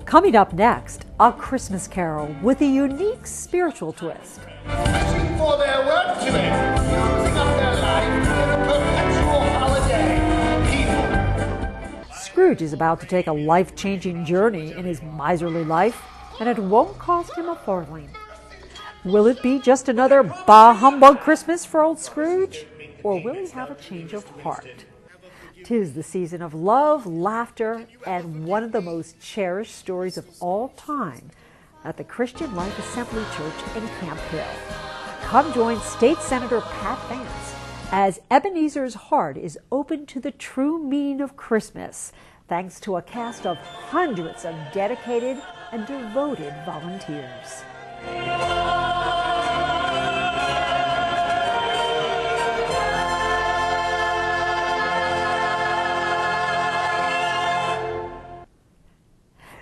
Coming up next, A Christmas Carol with a unique spiritual twist. Wishing for their work to it, using up their life in a perpetual holiday. People. Scrooge is about to take a life-changing journey in his miserly life, and it won't cost him a farthing. Will it be just another bah humbug Christmas for old Scrooge, or will he have a change of heart? 'Tis the season of love, laughter, and one of the most cherished stories of all time at the Christian Life Assembly Church in Camp Hill. Come join State Senator Pat Vance as Ebenezer's heart is open to the true meaning of Christmas, thanks to a cast of hundreds of dedicated and devoted volunteers.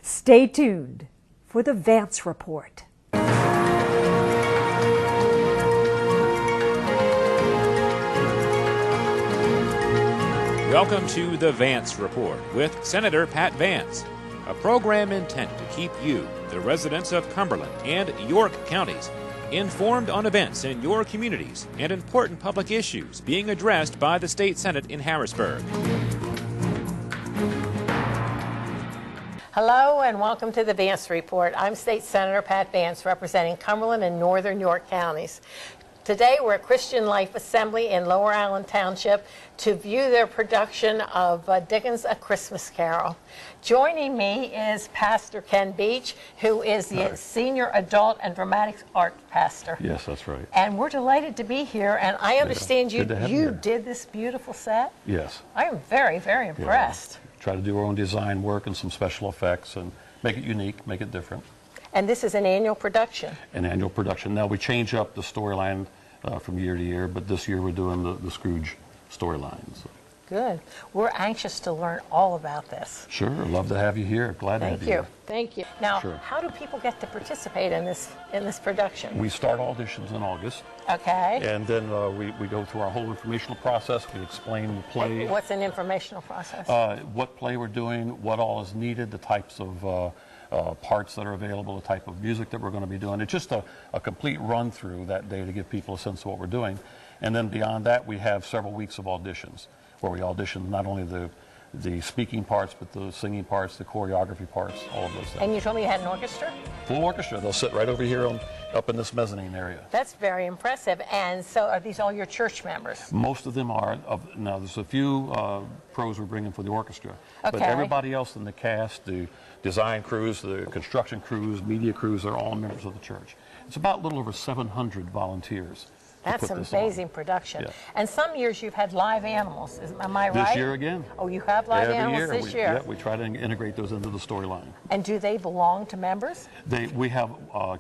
Stay tuned for the Vance Report. Welcome to the Vance Report with Senator Pat Vance, a program intended to keep you, the residents of Cumberland and York counties, informed on events in your communities and important public issues being addressed by the State Senate in Harrisburg. Hello and welcome to the Vance Report. I'm State Senator Pat Vance, representing Cumberland and Northern York counties. Today we're at Christian Life Assembly in Lower Allen Township to view their production of Dickens' A Christmas Carol. Joining me is Pastor Ken Beach, who is the Senior Adult and Dramatics Art Pastor. Yes, that's right. And we're delighted to be here, and I understand you here. did this beautiful set. Yes. I am very, very impressed. Yeah. Try to do our own design work and some special effects and make it unique, make it different. And this is an annual production. An annual production. Now we change up the storyline from year to year, but this year we're doing the Scrooge storyline. So. Good. We're anxious to learn all about this. Sure, love to have you here. Glad to have you here. Thank you. Now, Sure. How do people get to participate in this production? We start auditions in August. Okay. And then we go through our whole informational process. We explain the play. What's an informational process? What play we're doing, what all is needed, the types of parts that are available, the type of music that we're going to be doing. It's just a complete run through that day to give people a sense of what we're doing. And then beyond that, we have several weeks of auditions where we audition not only the speaking parts, but the singing parts, the choreography parts, all of those things. And you told me you had an orchestra? Full orchestra. They'll sit right over here up in this mezzanine area. That's very impressive. And so are these all your church members? Most of them are. Now, there's a few pros we're bringing for the orchestra. Okay. But everybody else in the cast, the design crews, the construction crews, media crews, are all members of the church. It's about a little over 700 volunteers. That's amazing production. Yeah. And some years you've had live animals. Am I right? This year again. Oh, you have live animals this year? Yeah, we try to integrate those into the storyline. And do they belong to members? We have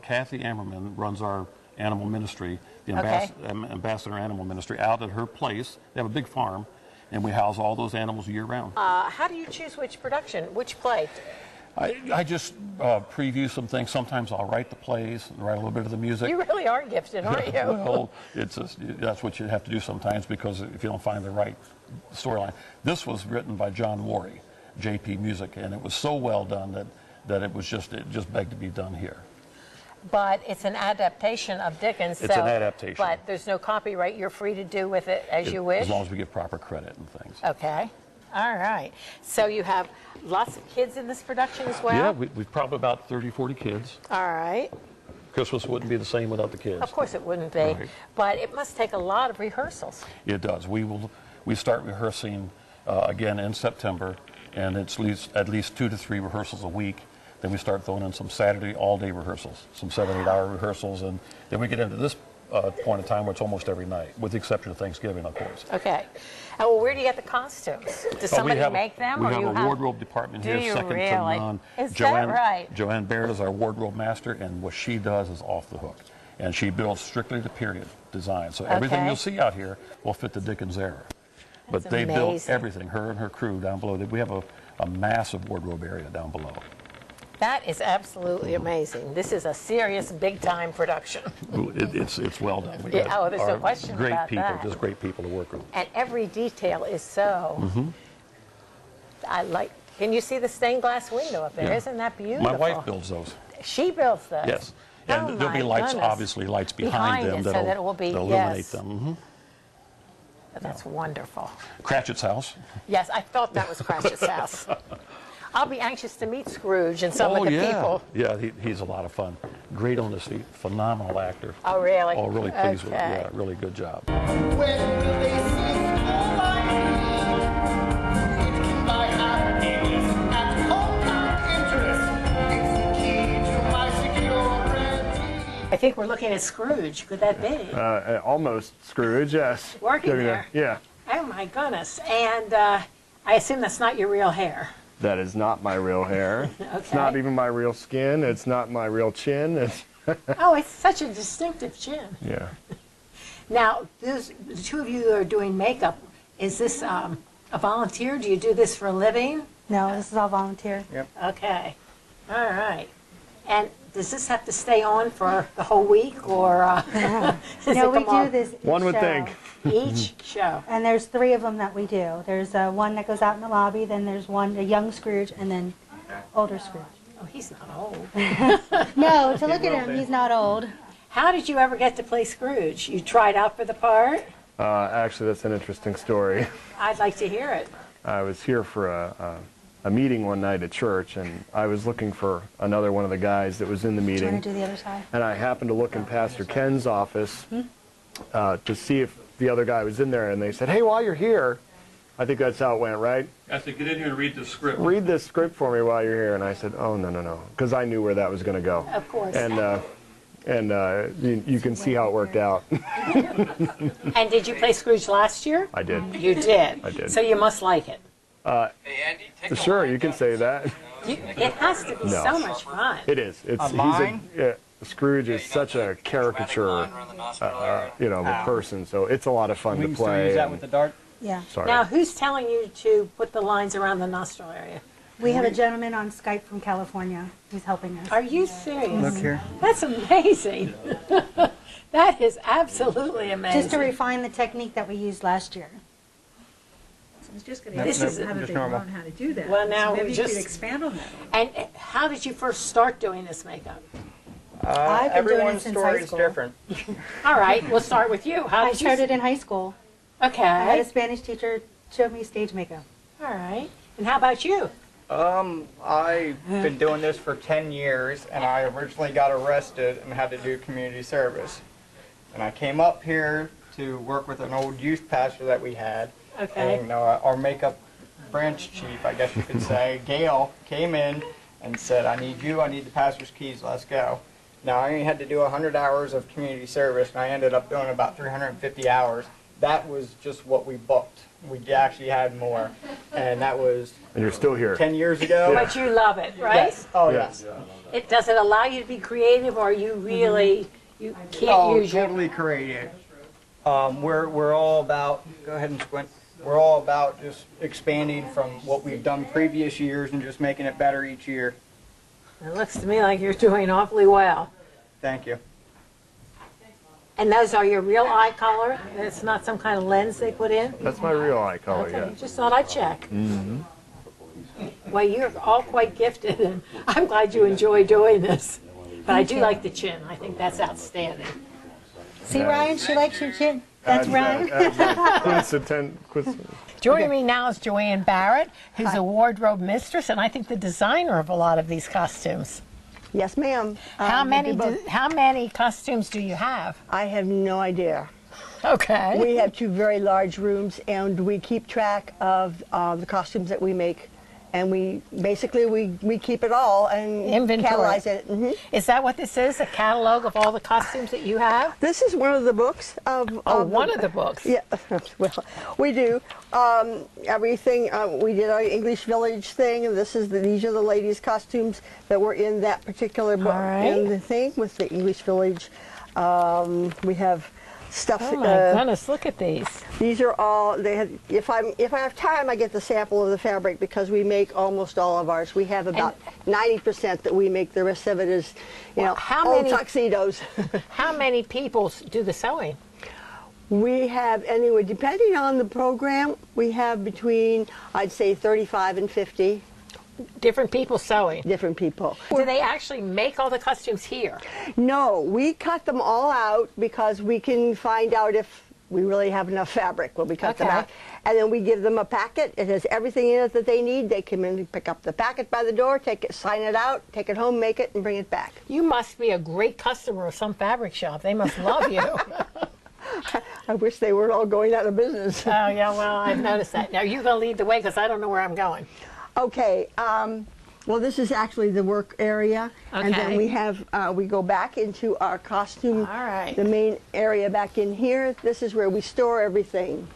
Kathy Ammerman runs our animal ministry, the Ambassador Animal Ministry, out at her place. They have a big farm, and we house all those animals year round. How do you choose which production, which play? I just preview some things. Sometimes I'll write the plays and write a little bit of the music. You really are gifted, aren't you? Well, that's what you have to do sometimes, because if you don't find the right storyline. This was written by John Worry, JP Music, and it was so well done that it just begged to be done here. But it's an adaptation of Dickens. It's an adaptation. But there's no copyright. You're free to do with it as you wish? As long as we give proper credit and things. Okay. All right. So you have lots of kids in this production as well? Yeah, we've probably about 30, 40 kids. All right. Christmas wouldn't be the same without the kids. Of course it wouldn't be. Right. But it must take a lot of rehearsals. It does. We start rehearsing again in September, and it's at least 2 to 3 rehearsals a week. Then we start throwing in some Saturday all-day rehearsals, some 7, 8 hour rehearsals, and then we get into this point in time where it's almost every night, with the exception of Thanksgiving, of course. Okay. Well, where do you get the costumes? Does somebody make them? We or have you a wardrobe department here, second really? to none. Is that right? Joanne Baird is our wardrobe master, and what she does is off the hook. And she builds strictly the period design. So everything you'll see out here will fit the Dickens era. But they built everything, her and her crew down below. We have a massive wardrobe area down below. That is absolutely amazing. This is a serious, big-time production. It's well done. There's no question about that. Just great people to work with. And every detail is so. I like Can you see the stained glass window up there? Yeah. Isn't that beautiful? My wife builds those. She builds those? Yes. Oh, And there'll be my lights, goodness. obviously lights behind them it, so that it will be, that'll illuminate yes. them. Mm-hmm. That's wonderful. Cratchit's house. Yes, I thought that was Cratchit's house. I'll be anxious to meet Scrooge and some of the yeah. people. Yeah, he's a lot of fun. Great on his feet. Phenomenal actor. Oh, really? Oh, really pleased with Okay. Yeah, really good job. When will they see school like me? It can buy happiness at hometown interest. It's the key to my security. I think we're looking at Scrooge. Could that be? Almost Scrooge, yes. Working there? Yeah. Oh, my goodness. And I assume that's not your real hair. That is not my real hair. It's Okay. not even my real skin. It's not my real chin. It's, Oh, it's such a distinctive chin. yeah. Now, the two of you are doing makeup. Is this a volunteer? Do you do this for a living? No, this is all volunteer. Okay. All right. And does this have to stay on for the whole week, or does No, it we come off do this each One would show. think. each show? And there's 3 of them that we do. There's one that goes out in the lobby, then there's one, a young Scrooge, and then older Scrooge. Oh, he's not old. No, to look at him, he's not old. How did you ever get to play Scrooge? You tried out for the part? Actually, that's an interesting story. I'd like to hear it. I was here for a meeting one night at church, and I was looking for another one of the guys that was in the Do you meeting. want to do the other side? And I happened to look in Pastor Ken's office to see if the other guy was in there, and they said, "Hey, while you're here," I think that's how it went, right? I said, get in here and read the script. "Read this script for me while you're here." And I said, "Oh, no," because I knew where that was going to go. Of course. And you can see how it worked out. And did you play Scrooge last year? I did. You did. I did. So you must like it. Sure, you can say that. It has to be No. so much fun. It is. Scrooge is such a caricature, of a person. So it's a lot of fun to We still play. use that and- with the dart? Yeah. Sorry. Now, who's telling you to put the lines around the nostril area? We have a gentleman on Skype from California who's helping us. Are you serious? Look here. That's amazing. That is absolutely amazing. Just to refine the technique that we used last year. I was just going No, to ask no, you, how did just they normal. learn how to do that? Well, now so maybe we you just- could expand on that. And how did you first start doing this makeup? I've been doing it Everyone's since story high is school. different. All right, we'll start with you. How I did you? started in high school. I had a Okay. Spanish teacher showed me stage makeup. All right. And how about you? I've been doing this for 10 years, and I originally got arrested and had to do community service. And I came up here to work with an old youth pastor that we had. Okay. And our makeup branch chief, I guess you could say, Gail, came in and said, I need the pastor's keys, let's go. Now, I only had to do 100 hours of community service, and I ended up doing about 350 hours. That was just what we booked. We actually had more, and that was And you're still here. 10 years ago. But you love it, right? Yes. Oh, Yes. yes. Does it allow you to be creative, or you really you can't Oh, use your? totally creative. We're all about, go ahead and squint. We're all about just expanding from what we've done previous years and just making it better each year. It looks to me like you're doing awfully well. Thank you. And those are your real eye color? It's not some kind of lens they put in? That's my real eye color, Okay, yeah. just thought I'd check. Well, you're all quite gifted, and I'm glad you enjoy doing this. But I do like the chin. I think that's outstanding. See, Ryan, she likes your chin. That's Ryan. Joining me now is Joanne Barrett, who's a wardrobe mistress, and I think the designer of a lot of these costumes. Yes, ma'am. How many costumes do you have? I have no idea. Okay. We have 2 very large rooms, and we keep track of the costumes that we make. And we keep it all and Inventory. catalyze it. Is that what this is? A catalog of all the costumes that you have? This is one of the books of. One of the books. Yeah, well, we do everything. We did our English Village thing, and these are the ladies' costumes that were in that particular book. All right. And the thing with the English Village, we have stuff. Oh my goodness! Look at these. These are all. If I have time, I get the sample of the fabric because we make almost all of ours. We have about 90% that we make. The rest of it is, old tuxedos. How many people do the sewing? We have anyway, depending on the program, we have between, I'd say, 35 and 50. Different people sewing. Different people. Do they actually make all the costumes here? No, we cut them all out because we can find out if we really have enough fabric when we cut them out. And then we give them a packet. It has everything in it that they need. They come in and pick up the packet by the door, take it, sign it out, take it home, make it, and bring it back. You must be a great customer of some fabric shop. They must love you. I wish they weren't all going out of business. Oh, yeah, well, I've noticed that. Now, you're going to lead the way because I don't know where I'm going. Okay, well, this is actually the work area. Okay. And then we have, we go back into our costume, All right. the main area back in here. This is where we store everything.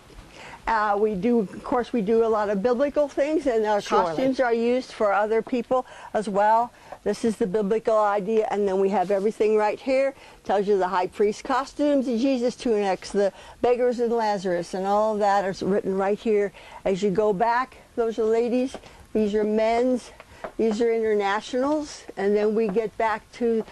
We do, of course, we do a lot of biblical things, and our costumes are used for other people as well. This is the biblical idea, and then we have everything right here. Tells you the high priest costumes, the Jesus tunics, the beggars and Lazarus, and all of that is written right here. As you go back, those are ladies, these are men's, these are internationals, and then we get back to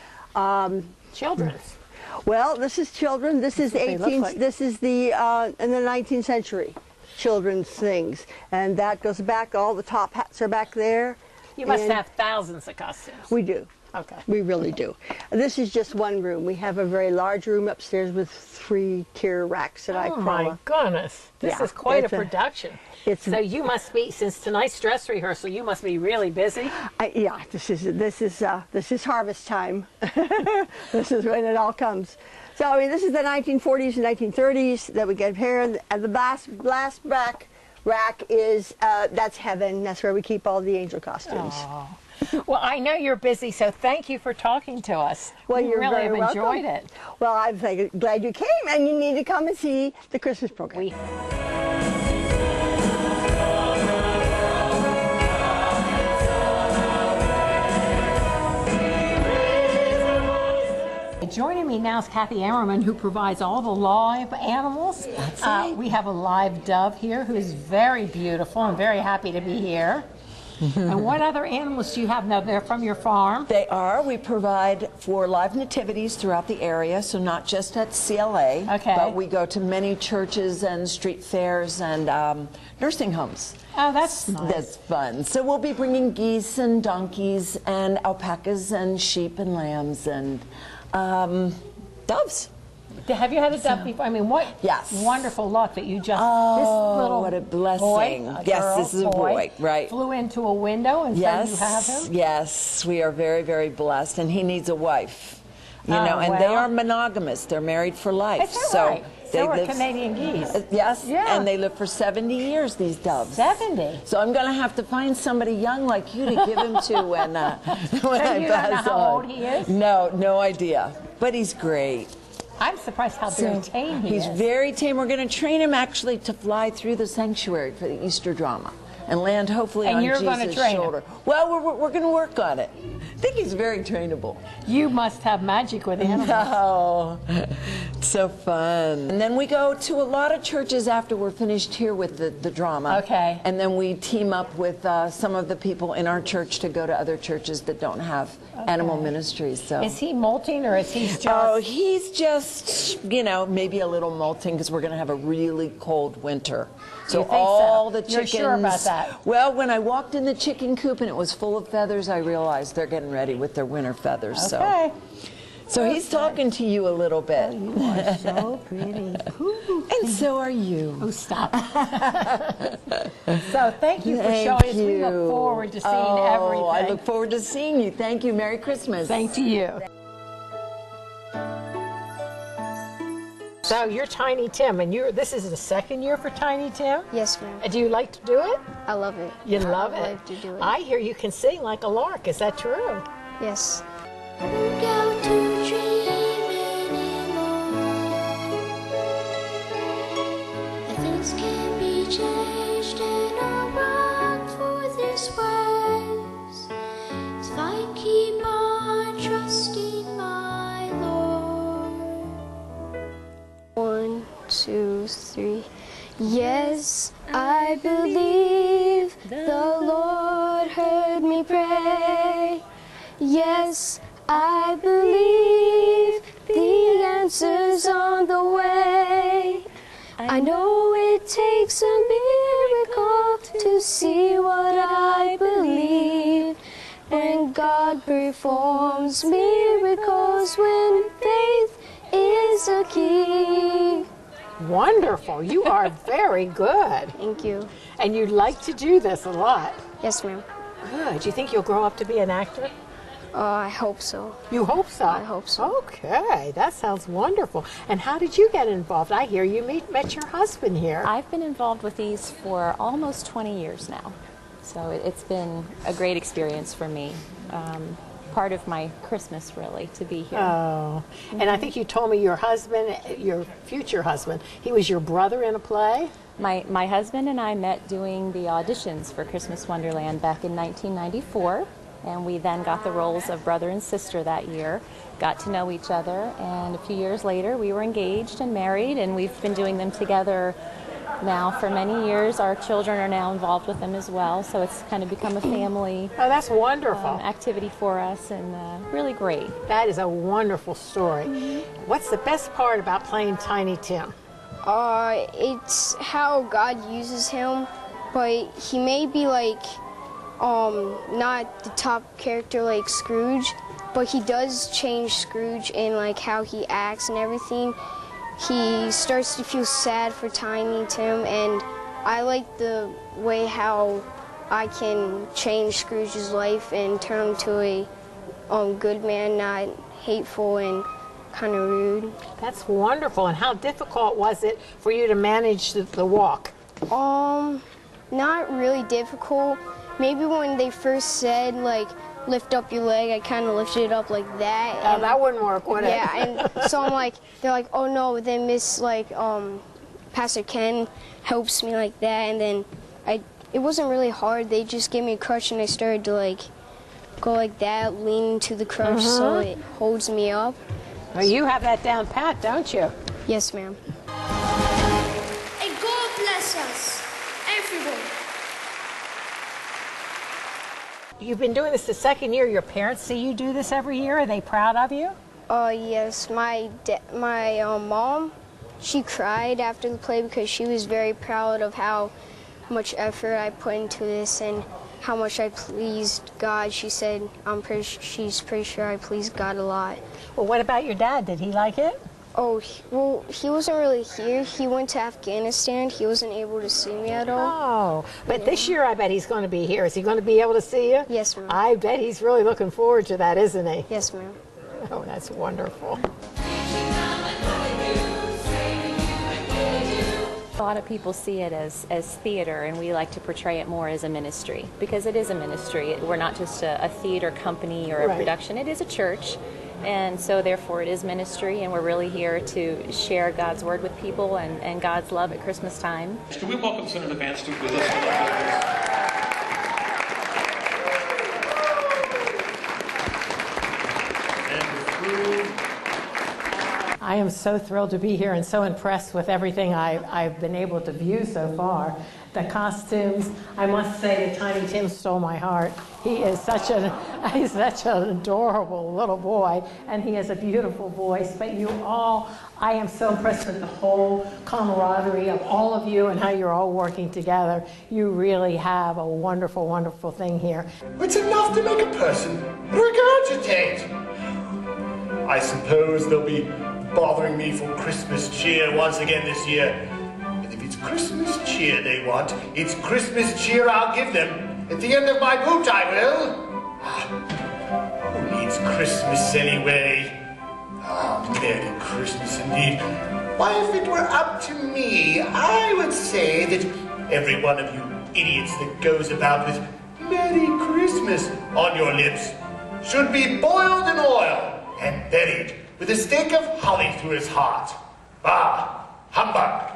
children's. Well, this is children. This is 18th. Like. This is the in the 19th century children's things, and that goes back. All the top hats are back there. You must have thousands of costumes. We do. Okay. We really do. This is just one room. We have a very large room upstairs with 3-tier racks that I call. Oh my goodness! This is quite a production. So you must be, since tonight's dress rehearsal, you must be really busy. Yeah, this is harvest time. This is when it all comes. So I mean, this is the 1940s and 1930s that we get here, and the last rack is that's heaven. That's where we keep all the angel costumes. Oh. Well, I know you're busy, so thank you for talking to us. Well, we really have enjoyed it. Well, I'm glad you came, and you need to come and see the Christmas program. Joining me now is Kathy Ammerman, who provides all the live animals. That's right. We have a live dove here who is very beautiful and very happy to be here. And what other animals do you have? Now, they're from your farm? They are. We provide for live nativities throughout the area, so not just at CLA, but we go to many churches and street fairs and nursing homes. Oh, that's nice. That's fun. So we'll be bringing geese and donkeys and alpacas and sheep and lambs and doves. Have you had a dove before? I mean, what wonderful luck that you just, this little what a blessing. Boy, This is a boy, right. Flew into a window and said you have him? Yes, we are very, very blessed, and he needs a wife. You know, and they are monogamous. They're married for life. Is that right? So are Canadian geese. Yes, and they live for 70 years, these doves. 70? So I'm going to have to find somebody young like you to give him to when I pass on. Do you know how old he is? No, no idea. But he's great. I'm surprised how very tame he is. He's very tame. We're going to train him actually to fly through the sanctuary for the Easter drama and land hopefully on Jesus' shoulder. Well, we're going to work on it. I think he's very trainable. You must have magic with animals. Oh, so fun. And then we go to a lot of churches after we're finished here with the drama. Okay. And then we team up with some of the people in our church to go to other churches that don't have animal ministries. So is he molting or is he just? Oh, he's just, you know, maybe a little molting because we're going to have a really cold winter. So all the chickens. You're sure about that? Well, when I walked in the chicken coop and it was full of feathers, I realized they're getting ready with their winter feathers. Okay. So he's talking to you a little bit. Oh, you are so pretty. And so are you. Oh, stop. So thank you for showing us. We look forward to seeing everything. I look forward to seeing you. Thank you. Merry Christmas. Thank you. So you're Tiny Tim, and this is the second year for Tiny Tim? Yes, ma'am. Do you like to do it? I love it. You love it? I love to do it. I hear you can sing like a lark. Is that true? Yes. Things can be changed and I'll run for this ways. If I keep on trusting my Lord. 1, 2, 3. Yes, I believe the Lord heard me pray. Yes, I believe the answer's on the way. I know it takes a miracle to to see what I believe. And God performs miracles when faith is a key. Wonderful. You are very good. Thank you. And you like to do this a lot. Yes, ma'am. Good. Do you think you'll grow up to be an actor? I hope so. You hope so? I hope so. Okay, that sounds wonderful. And how did you get involved? I hear you met your husband here. I've been involved with these for almost 20 years now. So it's been a great experience for me. Part of my Christmas, really, to be here. Oh, and I think you told me your husband, your future husband, he was your brother in a play? My husband and I met doing the auditions for Christmas Wonderland back in 1994, and we then got the roles of brother and sister that year, got to know each other, and a few years later we were engaged and married, and we've been doing them together now for many years. Our children are now involved with them as well, so it's kind of become a family that's wonderful activity for us, and really great. That is a wonderful story. What's the best part about playing Tiny Tim? It's how God uses him, but he may be like not the top character like Scrooge, but he does change Scrooge in like how he acts and everything. He starts to feel sad for Tiny Tim, and I like the way how I can change Scrooge's life and turn him to a good man, not hateful and kind of rude. That's wonderful. And how difficult was it for you to manage the walk? Not really difficult. Maybe when they first said like lift up your leg, I kind of lifted it up like that. And that wouldn't work, would it? Yeah, and so I'm like, they're like, oh no, then Miss like Pastor Ken helps me like that, and then it wasn't really hard. They just gave me a crutch and I started to like go like that, lean into the crutch so it holds me up. Well, you have that down pat, don't you? Yes, ma'am. And God bless us, everyone. You've been doing this the second year. Your parents see you do this every year. Are they proud of you? Yes. My mom, she cried after the play because she was very proud of how much effort I put into this and how much I pleased God. She said she's pretty sure I pleased God a lot. Well, what about your dad? Did he like it? Oh, well, he wasn't really here. He went to Afghanistan. He wasn't able to see me at all. Oh, but this year I bet he's going to be here. Is he going to be able to see you? Yes, ma'am. I bet he's really looking forward to that, isn't he? Yes, ma'am. Oh, that's wonderful. A lot of people see it as theater, and we like to portray it more as a ministry, because it is a ministry. We're not just a theater company or a production. It is a church, and so therefore it is ministry, and we're really here to share God's word with people and God's love at Christmas time. Can we welcome Senator Vance to with us? I am so thrilled to be here and so impressed with everything I've been able to view so far. The costumes, I must say that Tiny Tim stole my heart. He's such an adorable little boy, and he has a beautiful voice. But you all, I am so impressed with the whole camaraderie of all of you and how you're all working together. You really have a wonderful, wonderful thing here. It's enough to make a person regurgitate. I suppose they'll be bothering me for Christmas cheer once again this year. And if it's Christmas cheer they want, it's Christmas cheer I'll give them. At the end of my boot I will. Who needs Christmas anyway? Merry Christmas indeed. Why, if it were up to me, I would say that every one of you idiots that goes about with Merry Christmas on your lips should be boiled in oil and buried with a stake of holly through his heart. Ah, humbug!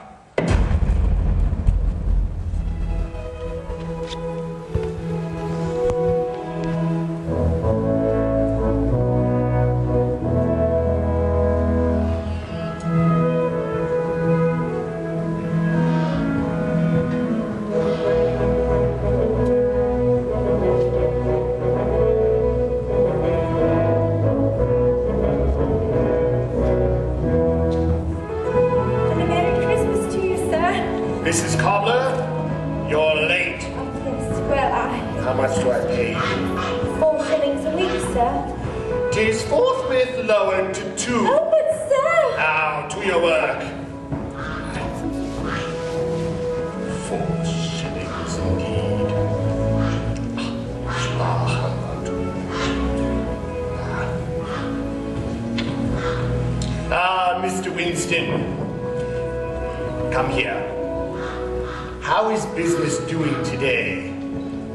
Mrs. Cobbler, you're late. sir. 'Tis forthwith lowered to 2. Oh, but sir! Now, to your work. 4 shillings indeed. Mr. Winston. Come here. How is business doing today?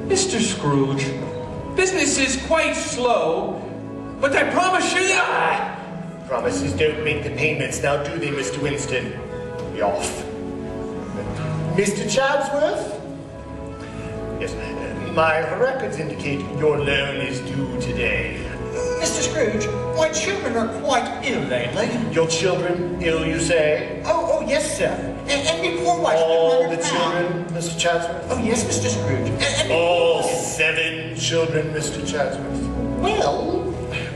Mr. Scrooge, business is quite slow, but I promise you that... Promises don't make the payments, now do they, Mr. Winston? Be off. Mr. Chadsworth? Yes, my records indicate your loan is due today. Mr. Scrooge, my children are quite ill lately. Your children ill, you say? Oh, yes, sir. And me poor wife's All been the running children, Mr. Chadsworth? Oh, yes, Mr. Scrooge. And All 7 children, Mr. Chadsworth.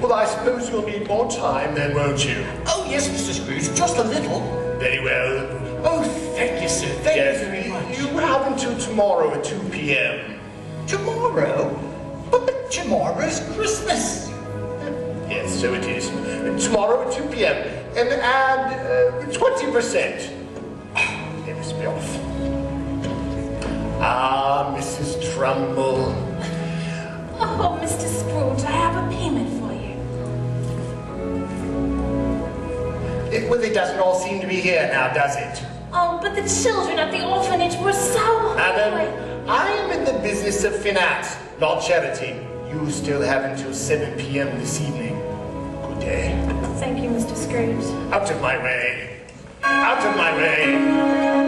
Well, I suppose you'll need more time then, won't you? Oh, yes, Mr. Scrooge, just a little. Very well. Oh, thank you, sir. Thank you very much. You have until tomorrow at 2 p.m. Tomorrow? But tomorrow's Christmas. Yes, so it is. Tomorrow at 2 p.m. And add 20%. Let us be off. Ah, Mrs. Trumbull. Oh, Mr. Scrooge, I have a payment for you. Well, it doesn't all seem to be here now, does it? Oh, but the children at the orphanage were so Madam, I am in the business of finance, not charity. You still have until 7 p.m. this evening. Good day. Thank you, Mr. Scrooge. Out of my way. Out of my way.